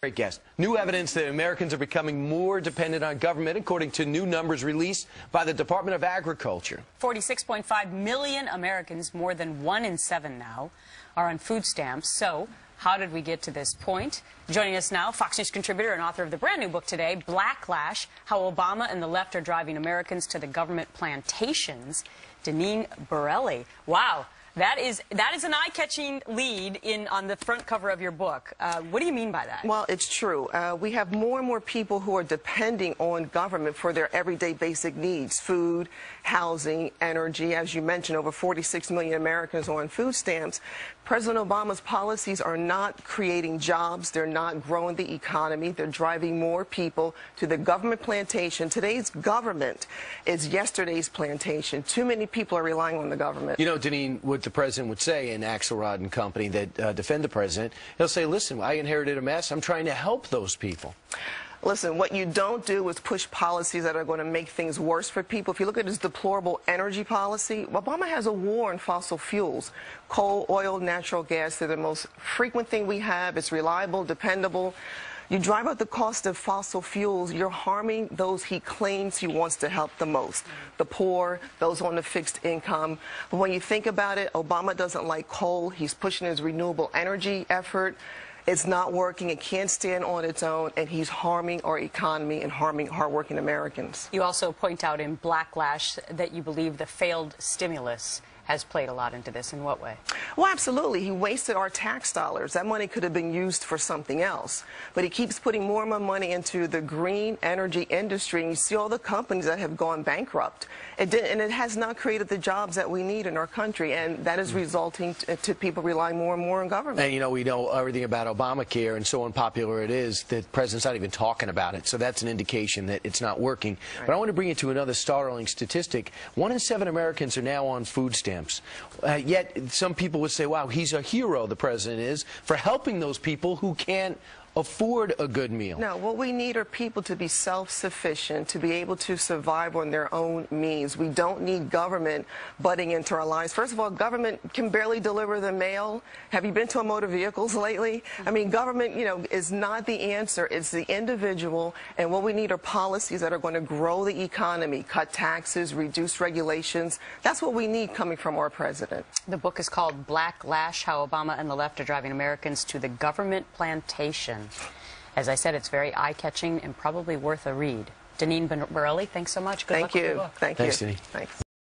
Great guest. New evidence that Americans are becoming more dependent on government, according to new numbers released by the Department of Agriculture. 46.5 million Americans, more than 1 in 7 now, are on food stamps. So, how did we get to this point? Joining us now, Fox News contributor and author of the brand new book today, Blacklash, How Obama and the Left Are Driving Americans to the Government Plantations, Deneen Borelli. Wow. That is an eye-catching lead on the front cover of your book. What do you mean by that? Well, it's true. We have more and more people who are depending on government for their everyday basic needs: food, housing, energy. As you mentioned, over 46 million Americans are on food stamps. President Obama's policies are not creating jobs. They're not growing the economy. They're driving more people to the government plantation. Today's government is yesterday's plantation. Too many people are relying on the government. You know, Deneen, what the president would say in Axelrod and company that defend the president, he'll say, listen, I inherited a mess. I'm trying to help those people. Listen, what you don't do is push policies that are going to make things worse for people. If you look at his deplorable energy policy, Obama has a war on fossil fuels. Coal, oil, natural gas, they're the most frequent thing we have. It's reliable, dependable. You drive up the cost of fossil fuels, you're harming those he claims he wants to help the most: the poor, those on the fixed income. But when you think about it, Obama doesn't like coal. He's pushing his renewable energy effort. It's not working. It can't stand on its own, and he's harming our economy and harming hardworking Americans. You also point out in Blacklash that you believe the failed stimulus has played a lot into this. In what way? Well, absolutely. He wasted our tax dollars. That money could have been used for something else. But he keeps putting more and more money into the green energy industry, and you see all the companies that have gone bankrupt. And it has not created the jobs that we need in our country, and that is resulting to people relying more and more on government. And, you know, we know everything about Obamacare and so unpopular it is that the president's not even talking about it. So that's an indication that it's not working. Right. But I want to bring you to another startling statistic. 1 in 7 Americans are now on food stamps. Yet some people would say, wow, he's a hero, the president is, for helping those people who can't afford a good meal. No, what we need are people to be self-sufficient, to be able to survive on their own means. We don't need government butting into our lives. First of all, government can barely deliver the mail. Have you been to a motor vehicles lately? I mean, government, you know, is not the answer. It's the individual, and what we need are policies that are going to grow the economy, cut taxes, reduce regulations. That's what we need coming from our president. The book is called Blacklash, How Obama and the Left Are Driving Americans to the Government Plantation. As I said, it's very eye-catching and probably worth a read. Deneen Borelli, thanks so much. Good luck with your book. Thank you. Thanks, Deneen. Thanks.